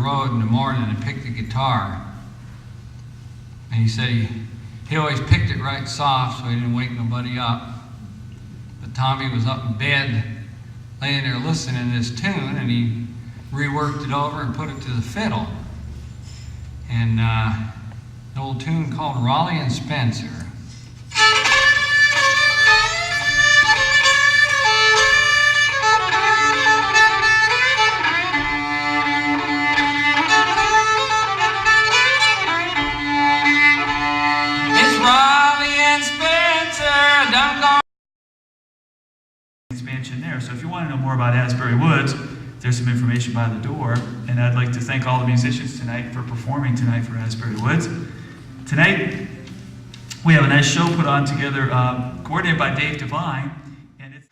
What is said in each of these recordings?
road in the morning and picked a guitar. And he said he always picked it right soft so he didn't wake nobody up. But Tommy was up in bed, laying there listening to this tune, and he reworked it over and put it to the fiddle. And an old tune called Raleigh and Spencer. Expansion there. So if you want to know more about Asbury Woods, there's some information by the door. And I'd like to thank all the musicians tonight for performing tonight for Asbury Woods. Tonight, we have a nice show put on together, coordinated by Dave Devine. And it's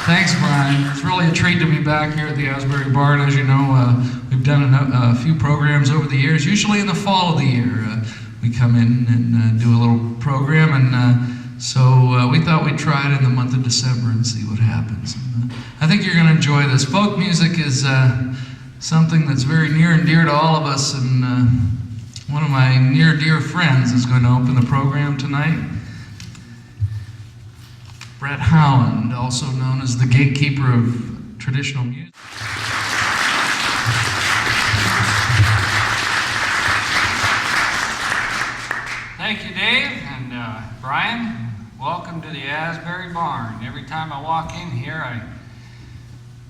Thanks, Brian. It's really a treat to be back here at the Asbury Barn. As you know, we've done a few programs over the years. Usually in the fall of the year, we come in and do a little program, and so we thought we'd try it in the month of December and see what happens. I think you're going to enjoy this. Folk music is something that's very near and dear to all of us, and one of my near dear friends is going to open the program tonight. Brett Howland, also known as the gatekeeper of traditional music. Thank you, Dave, and Brian. Welcome to the Asbury Barn. Every time I walk in here, I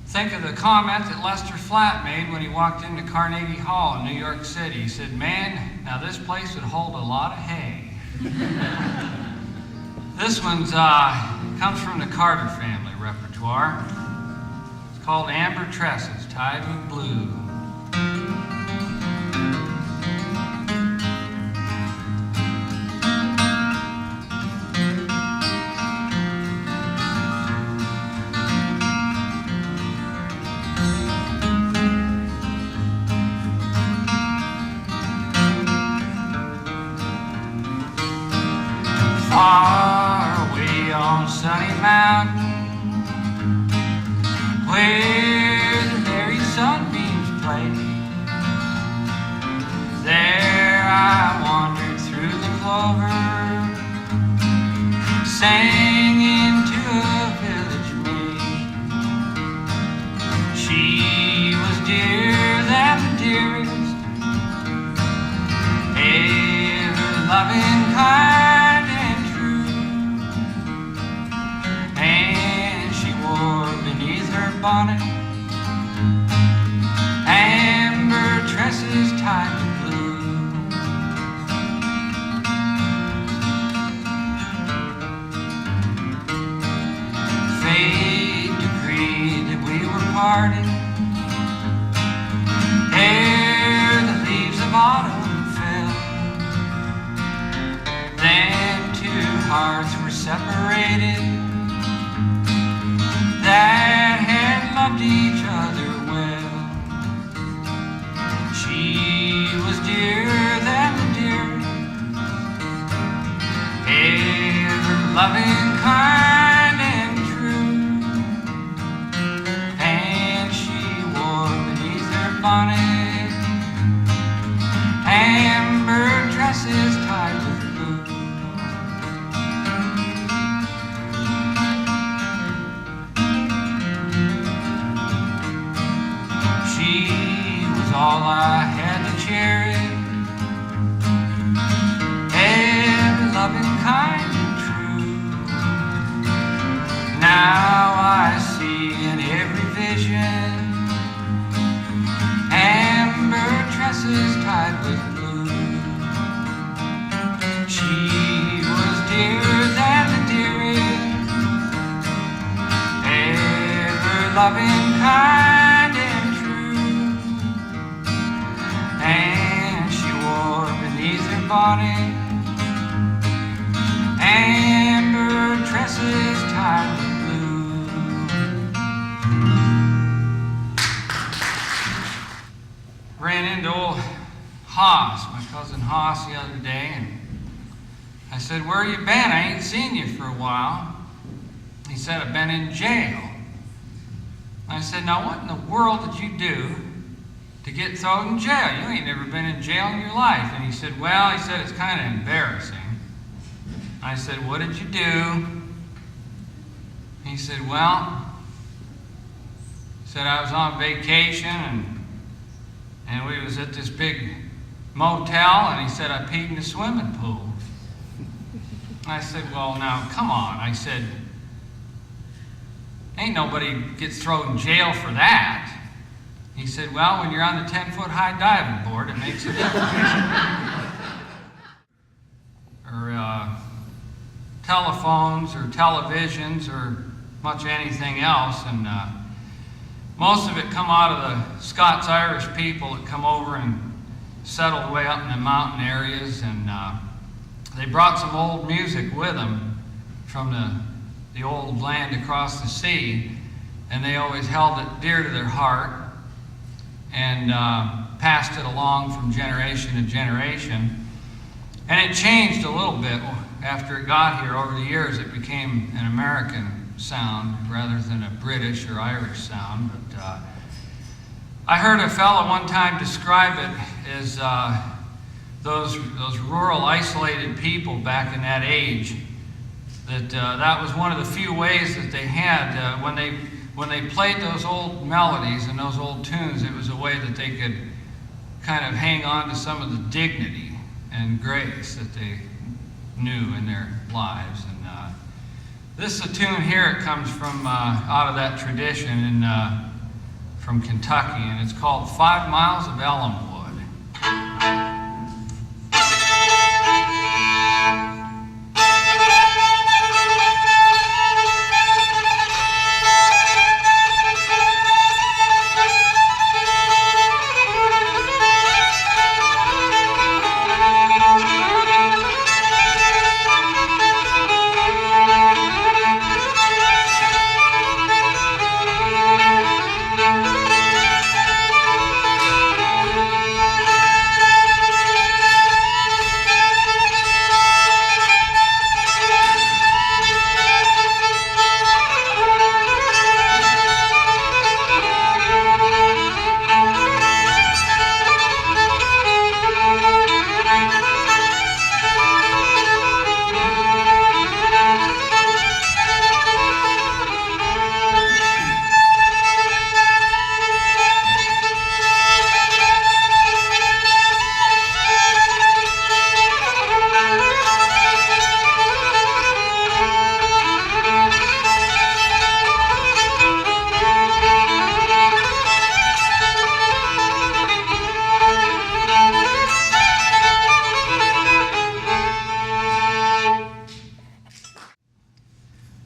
think of the comment that Lester Flatt made when he walked into Carnegie Hall in New York City. He said, "Man, now this place would hold a lot of hay." This one's comes from the Carter family repertoire. It's called Amber Tresses Tied with Blue. Far away on Sunny Mountain, where the merry sunbeams play, there I wandered through the clover, singing to a village maid. She was dearer than the dearest, ever loving, kind, bonnet, amber tresses tied with blue. Fate decreed that we were parted ere the leaves of autumn fell. Then two hearts were separated that had loved each other well. She was dearer than the dearest, ever loving, kind, and true. And she wore beneath her bonnet amber tresses tied with blue. All I had to cherish, ever loving, kind, and true. Now I see in every vision amber tresses tied with blue. She was dearer than the dearest, ever loving, kind, and and she wore beneath her bonnet amber tresses tied with blue. Ran into old Hoss, my cousin Hoss, the other day, and I said, "Where you been? I ain't seen you for a while." He said, "I've been in jail." I said, now what in the world did you do to get thrown in jail? You ain't never been in jail in your life. And he said, well, he said, it's kind of embarrassing. I said, what did you do? He said, well, he said, I was on vacation and we was at this big motel, and he said, I peed in the swimming pool. I said, well, now, come on. I said, ain't nobody gets thrown in jail for that. He said, well, when you're on the 10-foot high diving board, it makes a difference. Or telephones or televisions or much anything else. And most of it come out of the Scots-Irish people that come over and settled way up in the mountain areas. And they brought some old music with them from the old land across the sea. And they always held it dear to their heart and passed it along from generation to generation. And it changed a little bit after it got here. Over the years, it became an American sound rather than a British or Irish sound. But I heard a fellow one time describe it as those rural, isolated people back in that age. That was one of the few ways that they had when they played those old melodies and those old tunes. It was a way that they could kind of hang on to some of the dignity and grace that they knew in their lives. And this is a tune here. It comes from out of that tradition from Kentucky, and it's called 5 Miles of Elmwood.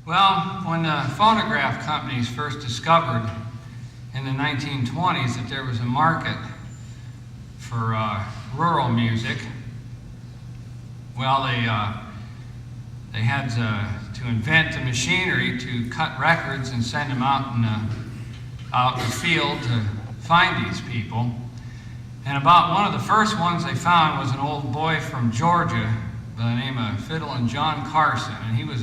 Well, when the phonograph companies first discovered in the 1920s that there was a market for rural music, well, they had to invent the machinery to cut records and send them out in the field to find these people. And about one of the first ones they found was an old boy from Georgia by the name of Fiddlin' John Carson, and he was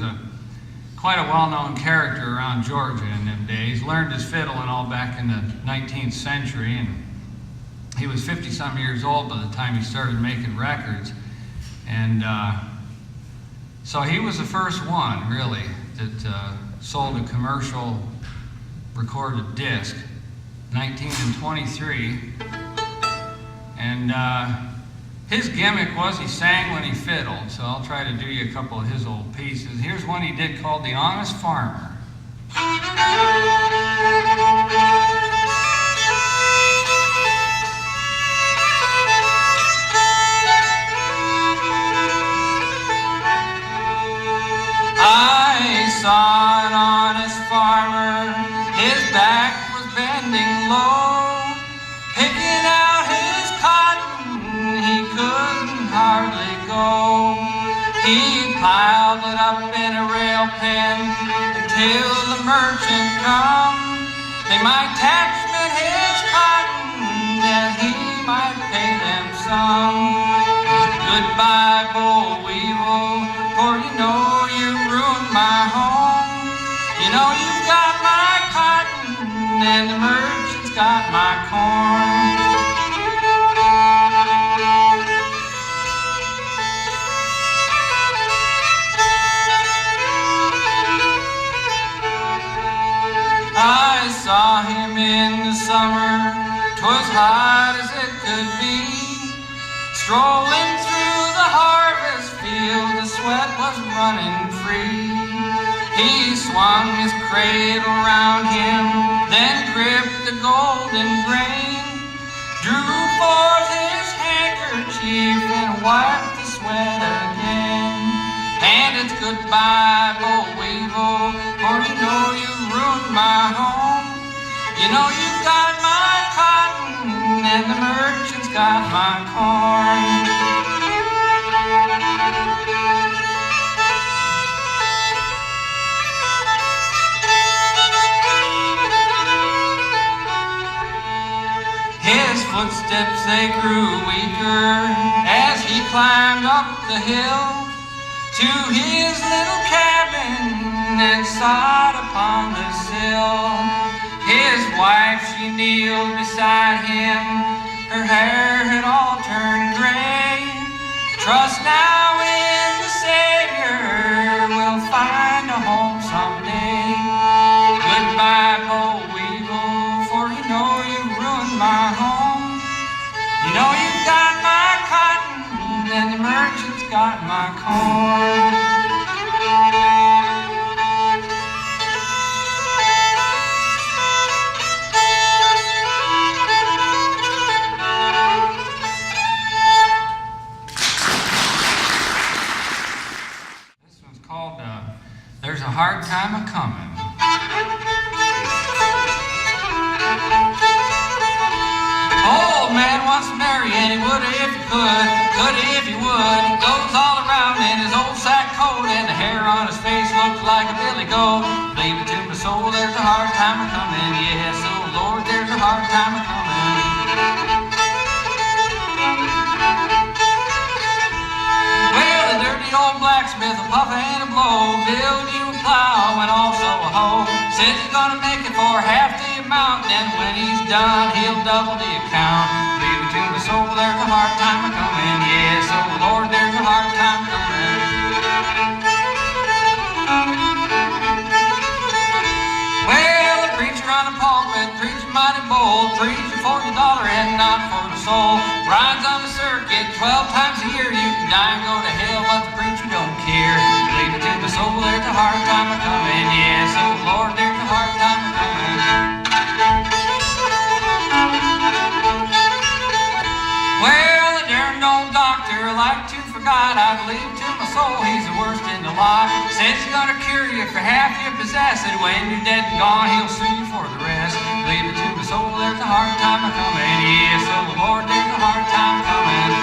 quite a well-known character around Georgia in them days. Learned his fiddle and all back in the 19th century, and he was 50-something years old by the time he started making records. And so he was the first one, really, that sold a commercial recorded disc, 1923. And his gimmick was he sang when he fiddled, so I'll try to do you a couple of his old pieces. Here's one he did called The Honest Farmer. I saw an honest farmer, his back was bending low, picking out his cotton, he couldn't hardly go. He piled it up in a rail pen until the merchant come. They might attachment his cotton that he might pay them some. Goodbye, boll weevil, for you know you ruined my home. You know you've got my cotton and the merchant's got my corn. I saw him in the summer, 'twas hot as it could be, strolling through the harvest field, the sweat was running free. He swung his cradle around him, then gripped the golden grain, drew forth his handkerchief and wiped the sweat again. And it's goodbye, Bo Weevil, for you know you've ruined my home. You know you've got my cotton and the merchant's got my corn. His footsteps, they grew weaker as he climbed up the hill to his little cabin and sat upon the sill. His wife, she kneeled beside him, her hair had all turned gray. Trust now in the Savior, we'll find a home someday. Goodbye, Bo Weevil, for you know you've ruined my home. You know you've got my cotton and the merchant's got my corn. This one's called There's a Hard Time A-Comin'. Old man wants to marry and he would if he could if he would. He goes all around in his old sack coat and the hair on his face looks like a billy goat. Believe it to my soul, there's a hard time a-comin'. Yes, oh Lord, there's a hard time a-comin'. Well, the dirty old blacksmith will puff and a blow, build you a plow and also a hoe. Says he's gonna make it for half the amount, and when he's done, he'll double the account. Leave it to my soul, there's a hard time a-comin'. Yes, oh Lord, there's a hard time a-comin'. Well, the preacher on the pulpit, preaching mighty bold, preaching for the dollar and not for the soul. Rides on the circuit 12 times a year. You can die and go to hell, but the preacher don't care. Leave it to my soul, there's a hard time a-comin'. Yes, oh Lord, there's a hard time a-comin'. Well, the darned old doctor like to forgot. I believe to my soul he's the worst in the lot. Says he's gonna cure you for half you possess it. When you're dead and gone, he'll sue you for the rest. Leave it to my soul, there's a hard time a-comin'. Yes, oh Lord, there's a hard time coming.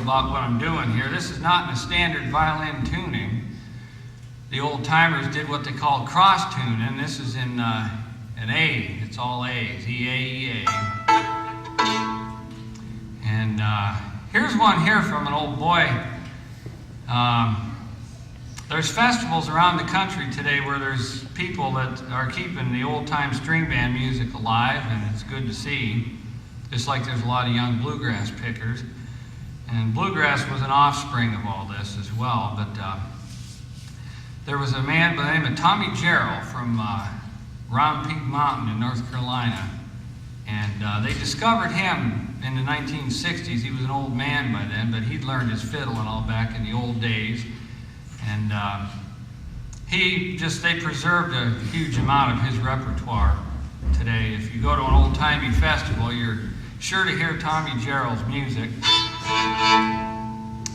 About what I'm doing here. This is not in a standard violin tuning. The old timers did what they called cross tuning. This is in an A. It's all A's. E A E A. And here's one here from an old boy. There's festivals around the country today where there's people that are keeping the old time string band music alive, and it's good to see. Just like there's a lot of young bluegrass pickers. And bluegrass was an offspring of all this as well, but there was a man by the name of Tommy Jarrell from Round Peak Mountain in North Carolina, and they discovered him in the 1960s. He was an old man by then, but he'd learned his fiddle and all back in the old days, and they preserved a huge amount of his repertoire today. If you go to an old-timey festival, you're sure to hear Tommy Jarrell's music.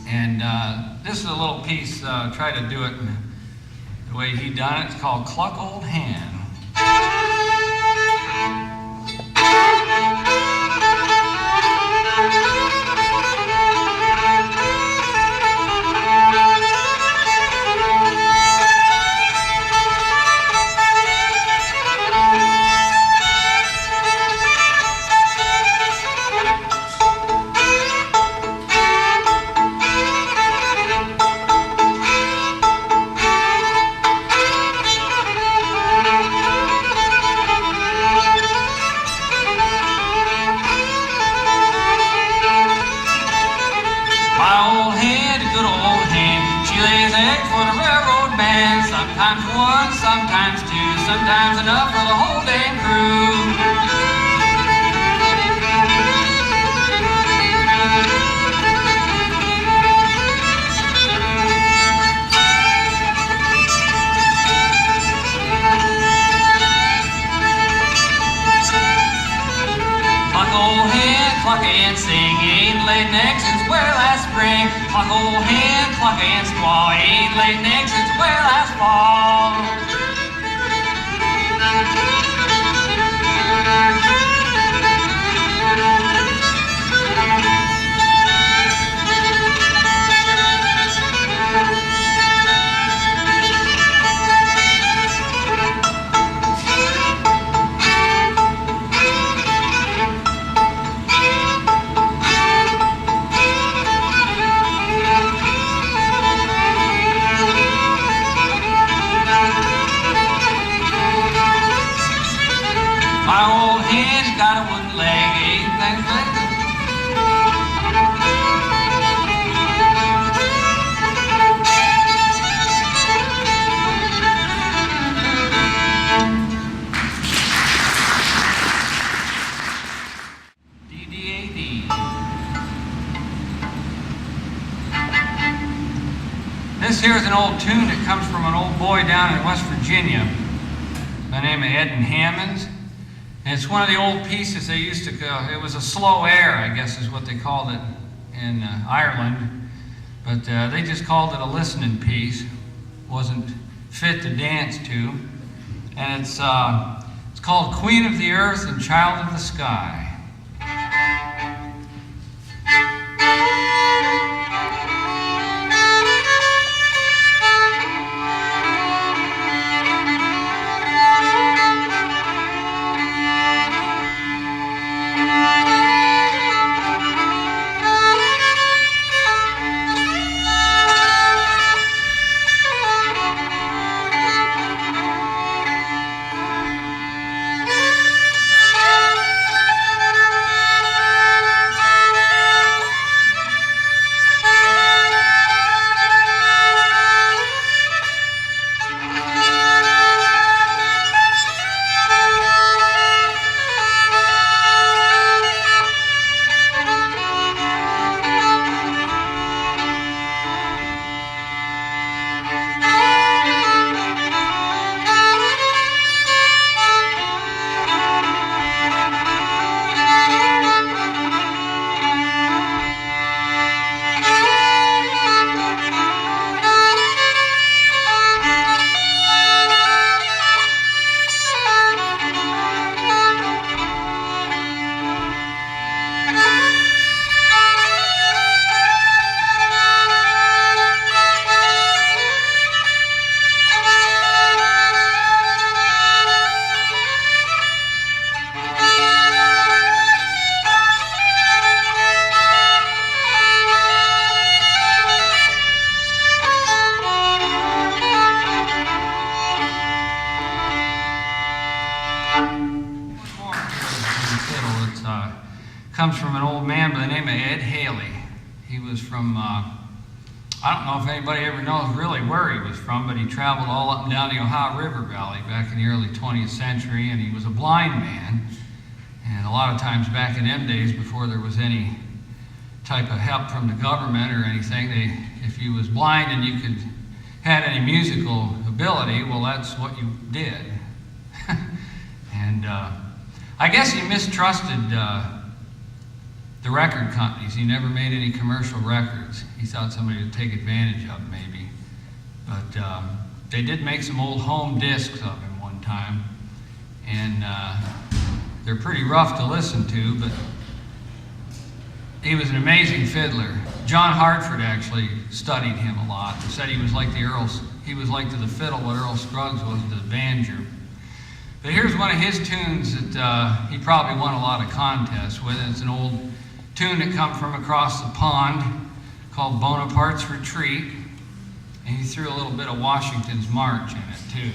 And this is a little piece, try to do it the way he done it. It's called Cluck Old Hand. Sometimes one, sometimes two, sometimes enough for the whole damn crew. Cluck old hand, cluck and sing, ain't laid an egg since way last spring. Cluck old hand, cluck and squaw, ain't laid an egg since way last fall. My old hand's got a wooden leg, ain't that D-D-A-D. This here is an old tune that comes from an old boy down in West Virginia by the name of Ed and Hammonds. And it's one of the old pieces they used to go, it was a slow air, I guess is what they called it in Ireland. But they just called it a listening piece. Wasn't fit to dance to. And it's called Queen of the Earth and Child of the Sky. Comes from an old man by the name of Ed Haley. He was from, I don't know if anybody ever knows really where he was from, but he traveled all up and down the Ohio River Valley back in the early 20th century, and he was a blind man. And a lot of times back in them days, before there was any type of help from the government or anything, if you was blind and you had any musical ability, well, that's what you did. And I guess he mistrusted the record companies. He never made any commercial records. He thought somebody would take advantage of him, maybe. But they did make some old home discs of him one time, and they're pretty rough to listen to, but he was an amazing fiddler. John Hartford actually studied him a lot and said he was like to the fiddle what Earl Scruggs was to the banjo. But here's one of his tunes that he probably won a lot of contests with. It's an old tune that comes from across the pond called Bonaparte's Retreat, and he threw a little bit of Washington's March in it too.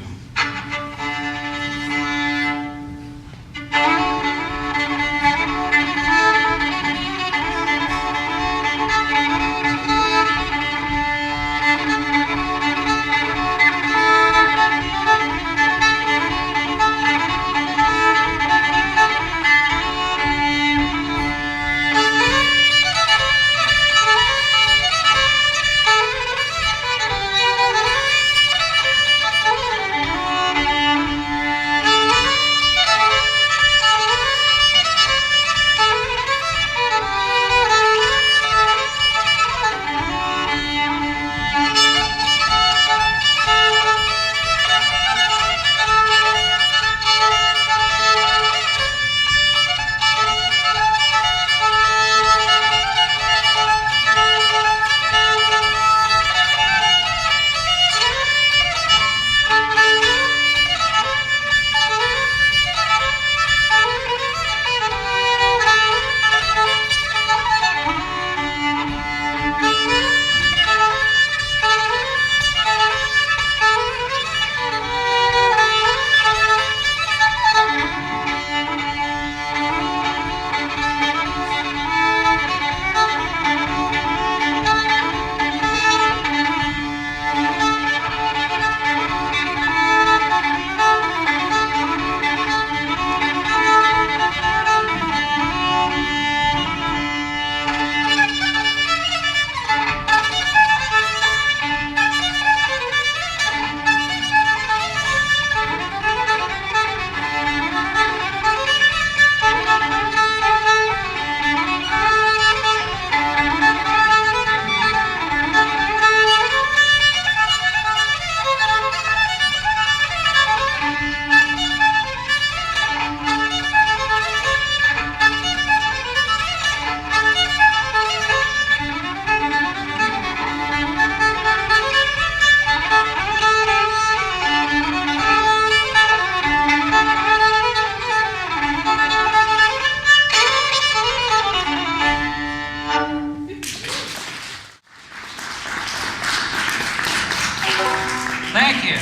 Thank you.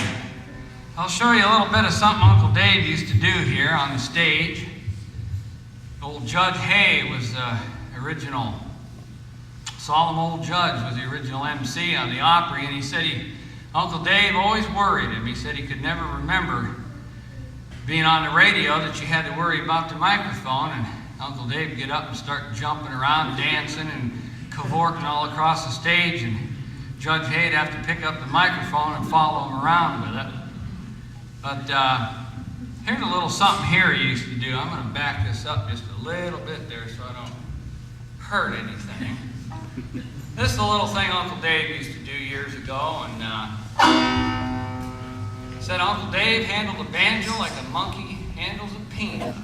I'll show you a little bit of something Uncle Dave used to do here on the stage. Old Judge Hay was the original, solemn old judge was the original MC on the Opry, and he said Uncle Dave always worried him. He said he could never remember being on the radio that you had to worry about the microphone, and Uncle Dave would get up and start jumping around, dancing and cavorting all across the stage, and Judge Hay'd have to pick up the microphone and follow him around with it. But here's a little something here he used to do. I'm going to back this up just a little bit there so I don't hurt anything. This is the little thing Uncle Dave used to do years ago, and said Uncle Dave handled the banjo like a monkey handles a peanut.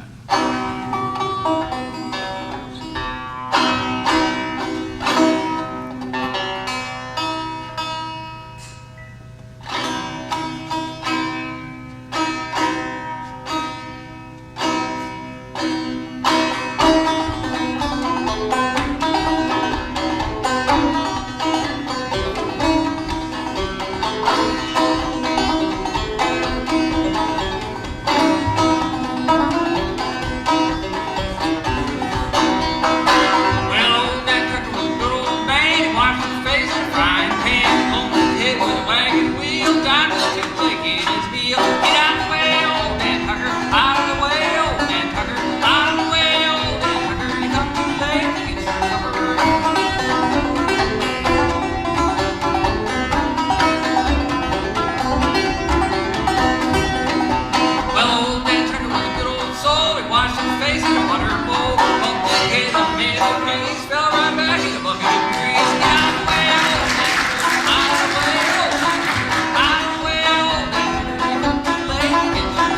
trees, fell right back in the bucket of trees. Down the way, out of the way, out of the way, too late to get to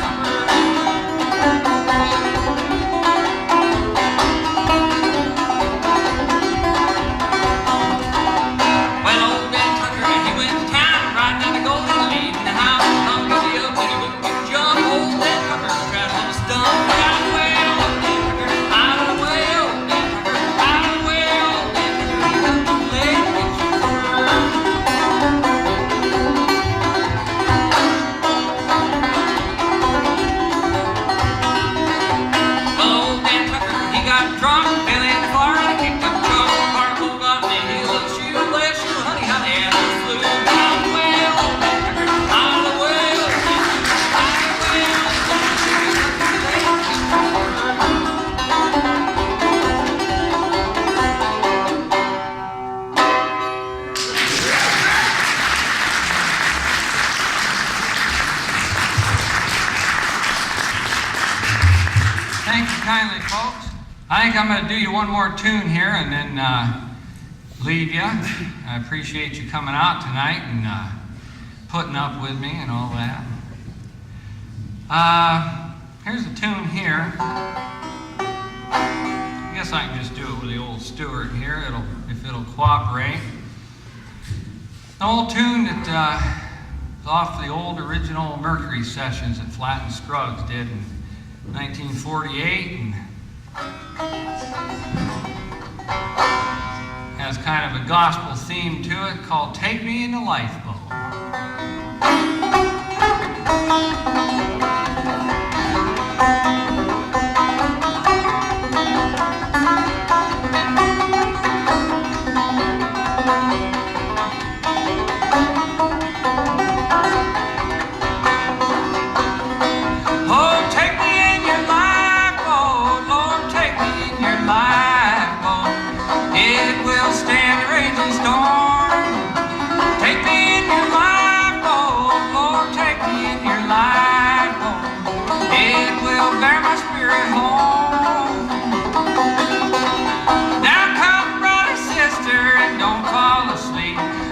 well, old Ben Tucker, he went to town, riding down the Golden Lead in the house. Hung to the up, and he wouldn't get jump. Old Ben Tucker tried a little stump. Out of the way, old Ben Tucker, out of the way, old Ben Tucker, out of the way, old Ben Tucker. He come too late to get you well, old Ben Tucker, he got drunk, fell in the bar, and kicked up trouble. Carnival got me, he looked shoe, left shoe, honey, honey, and the flu. Out of the way, old Ben Tucker, out of the way, old Ben Tucker, out of the way, old Ben Tucker. He come too late to get you Thank you kindly, folks. I think I'm going to do you one more tune here and then leave you. I appreciate you coming out tonight and putting up with me and all that. Here's a tune here. I guess I can just do it with the old Stewart here, if it'll cooperate. An old tune that is off the old original Mercury sessions that Flatt and Scruggs did in 1948, and has kind of a gospel theme to it called Take Me in the Lifeboat.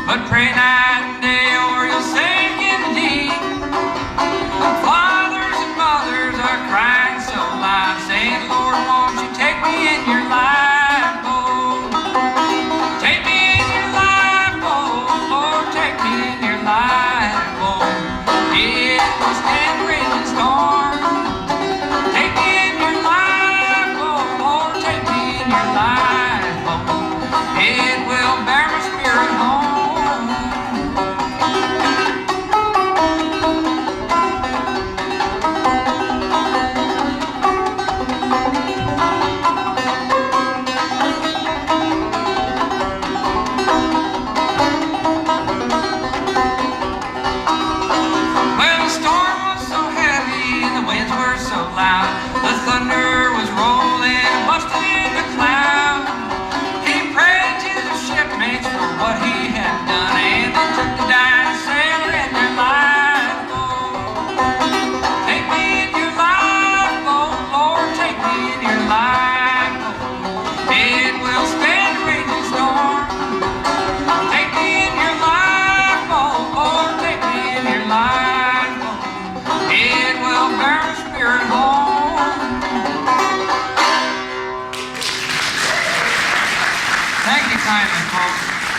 But pray night and day or you'll sink in the deep. Fathers and mothers are crying so loud, saying, Lord, won't you take me in your lifeboat? Take me in your lifeboat, Lord, take me in your lifeboat. It will stand the raging storm. Take me in your lifeboat, Lord, take me in your lifeboat. It will bear my spirit home. The thunder was rolling and busting in the cloud. He prayed to the shipmates for what he had done, and they took the dying sailor in their lifeboat. Take me in your lifeboat, Lord, take me in your lifeboat. It will stand the raging storm. Take me in your lifeboat, Lord, take me in your lifeboat. It will bear my spirit home. Thank you kindly, folks.